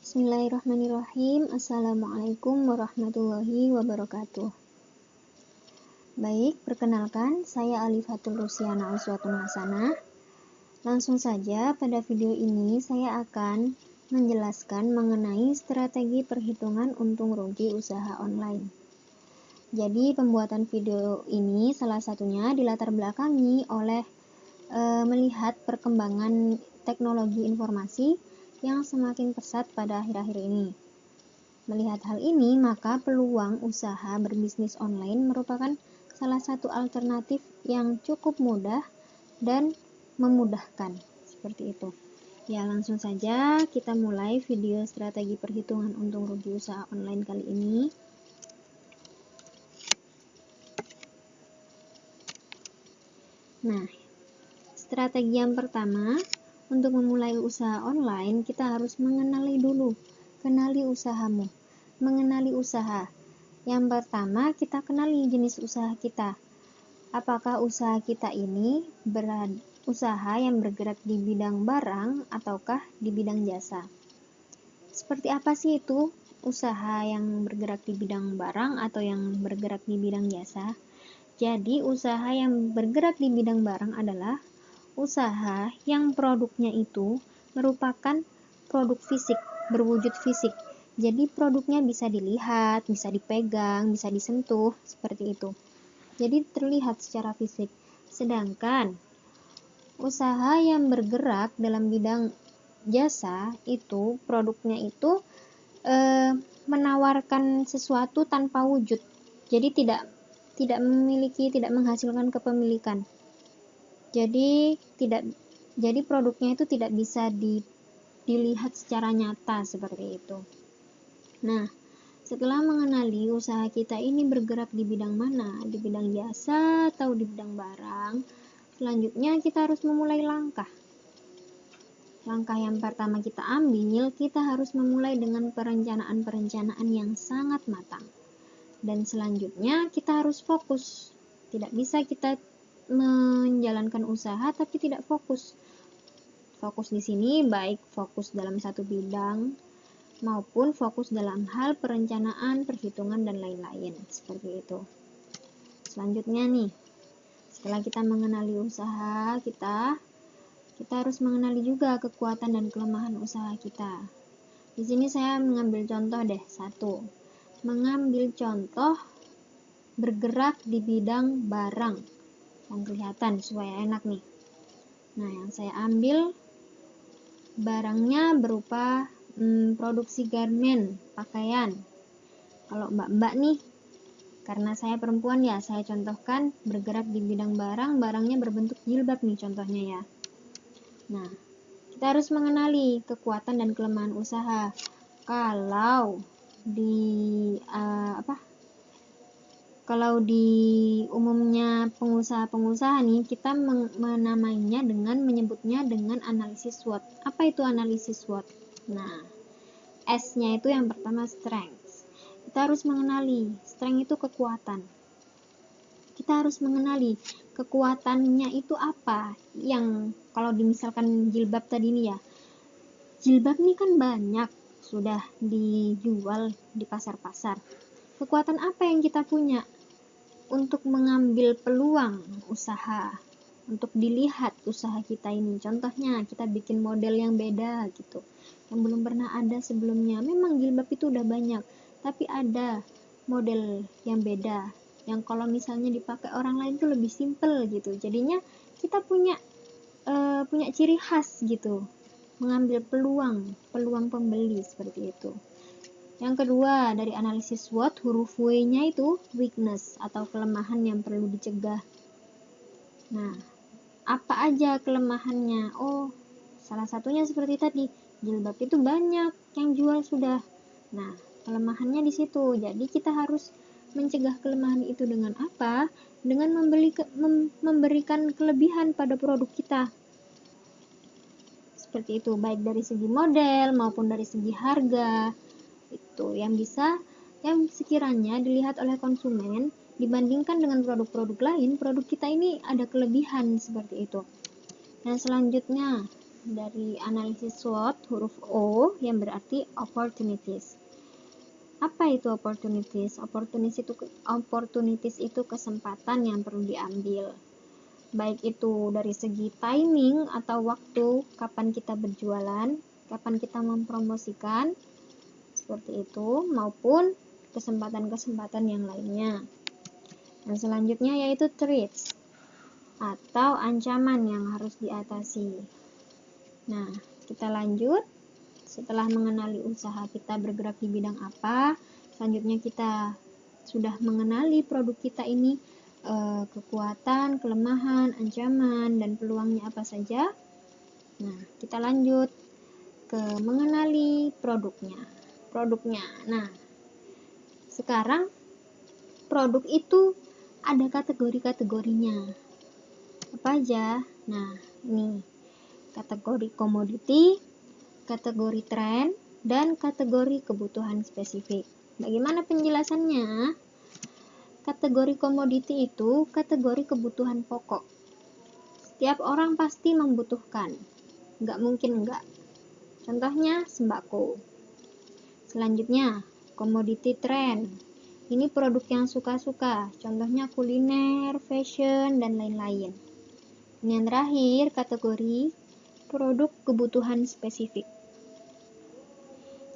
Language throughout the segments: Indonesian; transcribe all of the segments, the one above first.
Bismillahirrahmanirrahim. Assalamualaikum warahmatullahi wabarakatuh. Baik, perkenalkan, saya Alifatul Rusiana Uswatun Hasanah. Langsung saja, pada video ini saya akan menjelaskan mengenai strategi perhitungan untung rugi usaha online. Jadi, pembuatan video ini salah satunya dilatar belakangi oleh melihat perkembangan teknologi informasi yang semakin pesat pada akhir-akhir ini. Melihat hal ini, maka peluang usaha berbisnis online merupakan salah satu alternatif yang cukup mudah dan memudahkan. Seperti itu. Ya, langsung saja kita mulai video strategi perhitungan untung rugi usaha online kali ini. Nah, strategi yang pertama, untuk memulai usaha online, kita harus mengenali dulu. Kenali usahamu. Mengenali usaha. Yang pertama, kita kenali jenis usaha kita. Apakah usaha kita ini usaha yang bergerak di bidang barang ataukah di bidang jasa? Seperti apa sih itu usaha yang bergerak di bidang barang atau yang bergerak di bidang jasa? Jadi, usaha yang bergerak di bidang barang adalah usaha yang produknya itu merupakan produk fisik, berwujud fisik. Jadi produknya bisa dilihat, bisa dipegang, bisa disentuh, seperti itu. Jadi terlihat secara fisik. Sedangkan usaha yang bergerak dalam bidang jasa itu produknya itu menawarkan sesuatu tanpa wujud. Jadi tidak menghasilkan kepemilikan. Jadi produknya itu tidak bisa dilihat secara nyata seperti itu. Nah, setelah mengenali usaha kita ini bergerak di bidang mana, di bidang jasa atau di bidang barang, selanjutnya kita harus memulai langkah. Langkah yang pertama kita ambil, kita harus memulai dengan perencanaan yang sangat matang. Dan selanjutnya kita harus fokus. Tidak bisa kita menjalankan usaha tapi tidak fokus. Fokus di sini baik fokus dalam satu bidang maupun fokus dalam hal perencanaan, perhitungan dan lain-lain. Seperti itu. Selanjutnya nih, setelah kita mengenali usaha kita harus mengenali juga kekuatan dan kelemahan usaha kita. Di sini saya mengambil contoh deh, satu. Mengambil contoh bergerak di bidang barang. Yang kelihatan supaya enak nih. Nah, yang saya ambil barangnya berupa produksi garmen, pakaian. Kalau mbak-mbak nih, karena saya perempuan ya, saya contohkan bergerak di bidang barang, barangnya berbentuk jilbab nih contohnya ya. Nah, kita harus mengenali kekuatan dan kelemahan usaha. Kalau di umumnya pengusaha-pengusaha nih, kita menyebutnya dengan analisis SWOT. Apa itu analisis SWOT? Nah, S-nya itu yang pertama strength. Kita harus mengenali, strength itu kekuatan. Kita harus mengenali kekuatannya itu apa. Yang kalau misalkan jilbab tadi nih ya, jilbab nih kan banyak sudah dijual di pasar-pasar. Kekuatan apa yang kita punya untuk mengambil peluang usaha, untuk dilihat usaha kita ini? Contohnya, kita bikin model yang beda gitu, yang belum pernah ada sebelumnya. Memang jilbab itu udah banyak, tapi ada model yang beda, yang kalau misalnya dipakai orang lain tuh lebih simple gitu. Jadinya kita punya ciri khas gitu, mengambil peluang pembeli seperti itu. Yang kedua, dari analisis SWOT, huruf W-nya itu weakness atau kelemahan yang perlu dicegah. Nah, apa aja kelemahannya? Oh, salah satunya seperti tadi, jilbab itu banyak yang jual sudah. Nah, kelemahannya di situ. Jadi kita harus mencegah kelemahan itu dengan apa? Dengan memberikan kelebihan pada produk kita. Seperti itu, baik dari segi model maupun dari segi harga. Itu yang sekiranya dilihat oleh konsumen dibandingkan dengan produk-produk lain, produk kita ini ada kelebihan seperti itu. Dan selanjutnya, dari analisis SWOT huruf O yang berarti opportunities. Apa itu opportunities? Opportunities itu kesempatan yang perlu diambil. Baik itu dari segi timing atau waktu, kapan kita berjualan, kapan kita mempromosikan, seperti itu, maupun kesempatan-kesempatan yang lainnya. Dan selanjutnya yaitu threats atau ancaman yang harus diatasi. Nah, kita lanjut. Setelah mengenali usaha kita bergerak di bidang apa, selanjutnya kita sudah mengenali produk kita ini, kekuatan, kelemahan, ancaman, dan peluangnya apa saja. Nah, kita lanjut ke mengenali produknya. Nah, sekarang produk itu ada kategori-kategorinya. Apa aja? Nah, ini kategori komoditi, kategori tren, dan kategori kebutuhan spesifik. Bagaimana penjelasannya? Kategori komoditi itu kategori kebutuhan pokok. Setiap orang pasti membutuhkan. Nggak mungkin enggak. Contohnya sembako. Selanjutnya, komoditi tren. Ini produk yang suka-suka. Contohnya kuliner, fashion, dan lain-lain. Yang terakhir, kategori produk kebutuhan spesifik.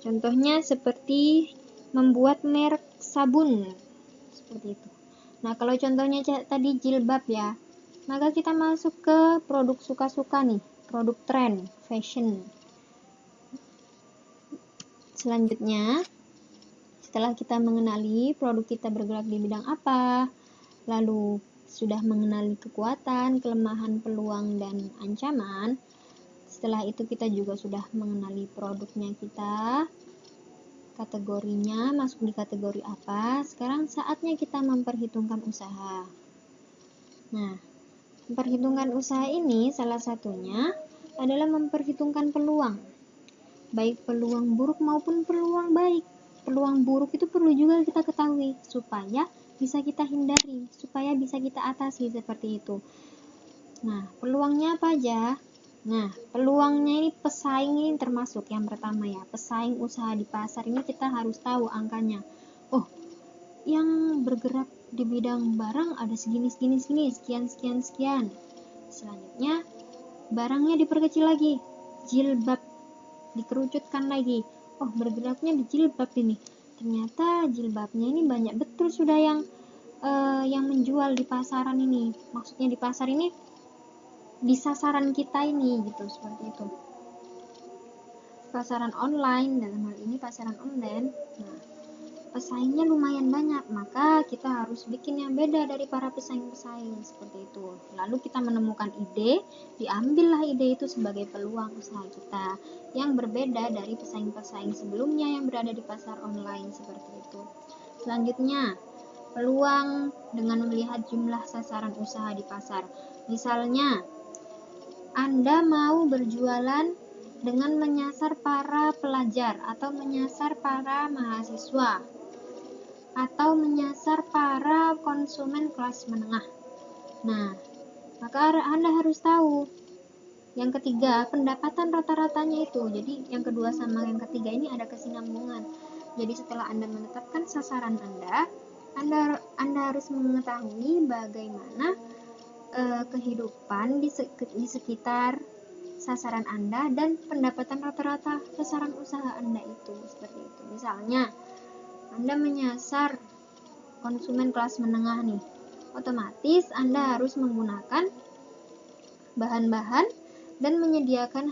Contohnya seperti membuat merek sabun, seperti itu. Nah, kalau contohnya tadi jilbab ya, maka kita masuk ke produk suka-suka nih, produk tren, fashion. Selanjutnya, setelah kita mengenali produk kita bergerak di bidang apa, lalu sudah mengenali kekuatan, kelemahan, peluang, dan ancaman, setelah itu kita juga sudah mengenali produknya kita, kategorinya masuk di kategori apa. Sekarang saatnya kita memperhitungkan usaha. Nah, memperhitungkan usaha ini salah satunya adalah memperhitungkan peluang, baik peluang buruk maupun peluang baik. Peluang buruk itu perlu juga kita ketahui supaya bisa kita hindari, supaya bisa kita atasi, seperti itu. Nah, peluangnya apa aja? Nah, peluangnya ini pesaing ini termasuk yang pertama ya. Pesaing usaha di pasar ini kita harus tahu angkanya. Oh, yang bergerak di bidang barang ada segini, sekian. Selanjutnya, barangnya diperkecil lagi. Jilbab dikerucutkan lagi. Oh, bergeraknya di jilbab ini. Ternyata jilbabnya ini banyak betul sudah yang menjual di pasaran ini. Maksudnya di pasar ini, di sasaran kita ini gitu, seperti itu. Pasaran online, dalam hal ini pasaran online. Nah, pesaingnya lumayan banyak, maka kita harus bikin yang beda dari para pesaing-pesaing, seperti itu. Lalu kita menemukan ide, diambillah ide itu sebagai peluang usaha kita yang berbeda dari pesaing-pesaing sebelumnya yang berada di pasar online, seperti itu. Selanjutnya, peluang dengan melihat jumlah sasaran usaha di pasar. Misalnya, Anda mau berjualan dengan menyasar para pelajar atau menyasar para mahasiswa atau menyasar para konsumen kelas menengah. Nah, maka Anda harus tahu. Yang ketiga, pendapatan rata-ratanya itu. Jadi yang kedua sama yang ketiga ini ada kesinambungan. Jadi setelah Anda menetapkan sasaran Anda harus mengetahui bagaimana kehidupan di sekitar sasaran Anda dan pendapatan rata-rata sasaran usaha Anda itu, seperti itu. Misalnya, Anda menyasar konsumen kelas menengah nih, otomatis Anda harus menggunakan bahan-bahan dan menyediakan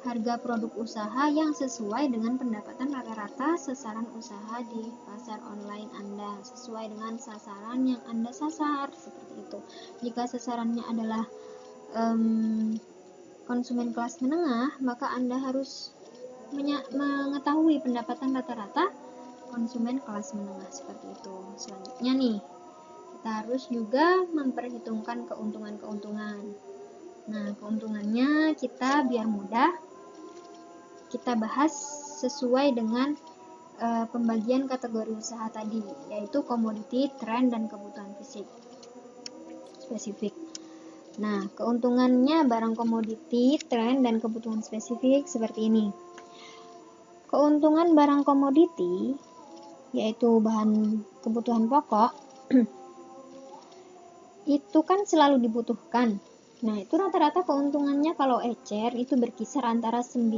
harga produk usaha yang sesuai dengan pendapatan rata-rata sasaran usaha di pasar online Anda, sesuai dengan sasaran yang Anda sasar, seperti itu. Jika sasarannya adalah konsumen kelas menengah, maka Anda harus mengetahui pendapatan rata-rata konsumen kelas menengah, seperti itu. Selanjutnya nih, kita harus juga memperhitungkan keuntungan-keuntungan. Nah, keuntungannya biar mudah kita bahas sesuai dengan pembagian kategori usaha tadi, yaitu komoditi, tren, dan kebutuhan spesifik. Nah, keuntungannya barang komoditi, tren, dan kebutuhan spesifik seperti ini. Keuntungan barang komoditi, yaitu bahan kebutuhan pokok, itu kan selalu dibutuhkan. Nah, itu rata-rata keuntungannya kalau ecer itu berkisar antara 5-20%.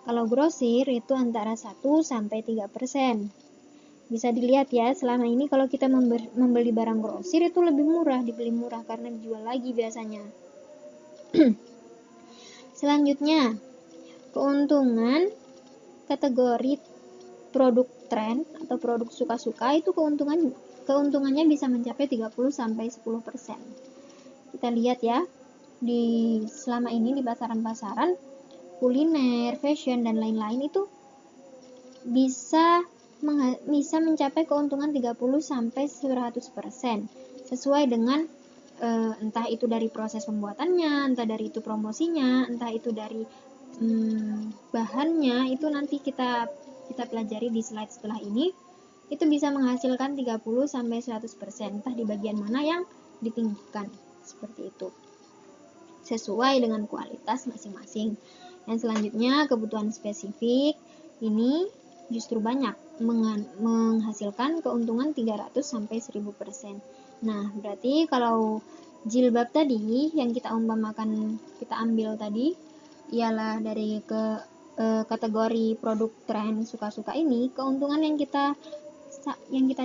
Kalau grosir itu antara 1-3%. Bisa dilihat ya, selama ini kalau kita membeli barang grosir itu lebih murah, dibeli murah karena dijual lagi biasanya. Selanjutnya, keuntungan kategori produk tren atau produk suka-suka itu keuntungannya bisa mencapai 30-10%. Kita lihat ya, selama ini di pasaran-pasaran kuliner, fashion, dan lain-lain itu bisa mencapai keuntungan 30-100% sesuai dengan entah itu dari proses pembuatannya, entah dari itu promosinya, entah itu dari bahannya. Itu nanti kita pelajari di slide setelah ini. Itu bisa menghasilkan 30-100%, entah di bagian mana yang ditinggikan, seperti itu sesuai dengan kualitas masing-masing. Yang selanjutnya, kebutuhan spesifik ini justru banyak, menghasilkan keuntungan 300-1000%. Nah, berarti kalau jilbab tadi yang kita umpamakan, kita ambil tadi ialah dari kategori produk tren suka-suka ini, keuntungan yang kita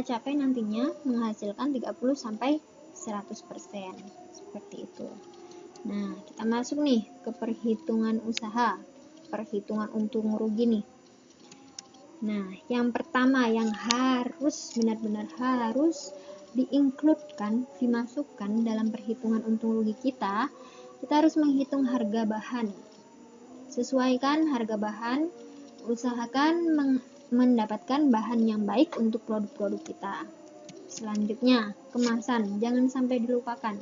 capai nantinya menghasilkan 30-100%, seperti itu. Nah, kita masuk nih ke perhitungan usaha, perhitungan untung rugi nih. Nah, yang pertama yang harus benar-benar harus dimasukkan dalam perhitungan untung rugi kita harus menghitung harga bahan. Sesuaikan harga bahan, usahakan mendapatkan bahan yang baik untuk produk-produk kita. Selanjutnya, kemasan, jangan sampai dilupakan.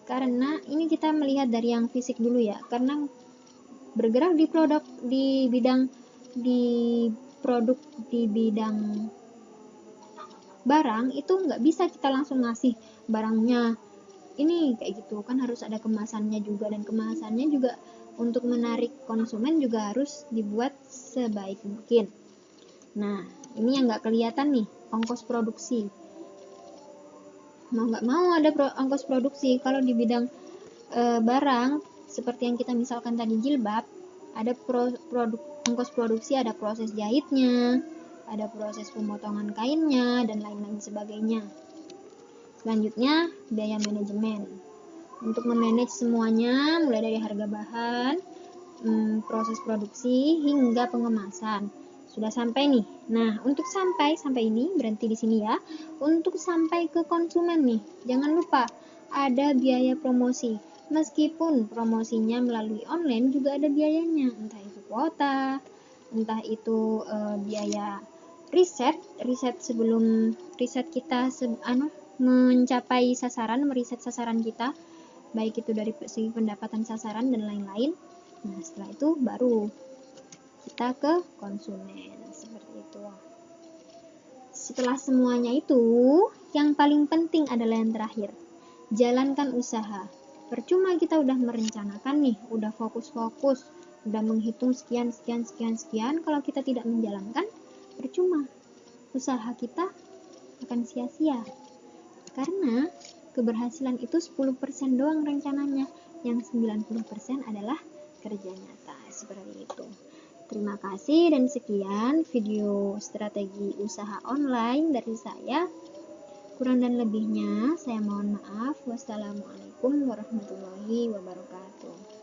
Karena ini kita melihat dari yang fisik dulu ya, karena bergerak di bidang barang itu nggak bisa kita langsung ngasih barangnya ini kayak gitu, kan harus ada kemasannya juga, dan kemasannya juga untuk menarik konsumen juga harus dibuat sebaik mungkin. Nah, ini yang nggak kelihatan nih, ongkos produksi. Mau nggak mau ada ongkos produksi. Kalau di bidang barang seperti yang kita misalkan tadi jilbab, ada ongkos produksi, ada proses jahitnya, ada proses pemotongan kainnya, dan lain-lain sebagainya. Selanjutnya, biaya manajemen. Untuk memanage semuanya, mulai dari harga bahan, proses produksi, hingga pengemasan. Sudah sampai nih. Nah, untuk sampai ini, berhenti di sini ya. Untuk sampai ke konsumen nih, jangan lupa ada biaya promosi. Meskipun promosinya melalui online juga ada biayanya, entah itu kuota, entah itu biaya riset sebelum kita mencapai sasaran, meriset sasaran kita, baik itu dari segi pendapatan sasaran dan lain-lain. Nah, setelah itu baru kita ke konsumen, seperti itu. Setelah semuanya itu, yang paling penting adalah yang terakhir, jalankan usaha. Percuma kita udah merencanakan nih, udah fokus-fokus, udah menghitung sekian, kalau kita tidak menjalankan, percuma. Usaha kita akan sia-sia. Karena keberhasilan itu 10% doang rencananya, yang 90% adalah kerja nyata, seperti itu. Terima kasih dan sekian video strategi usaha online dari saya. Kurang dan lebihnya saya mohon maaf. Wassalamualaikum warahmatullahi wabarakatuh.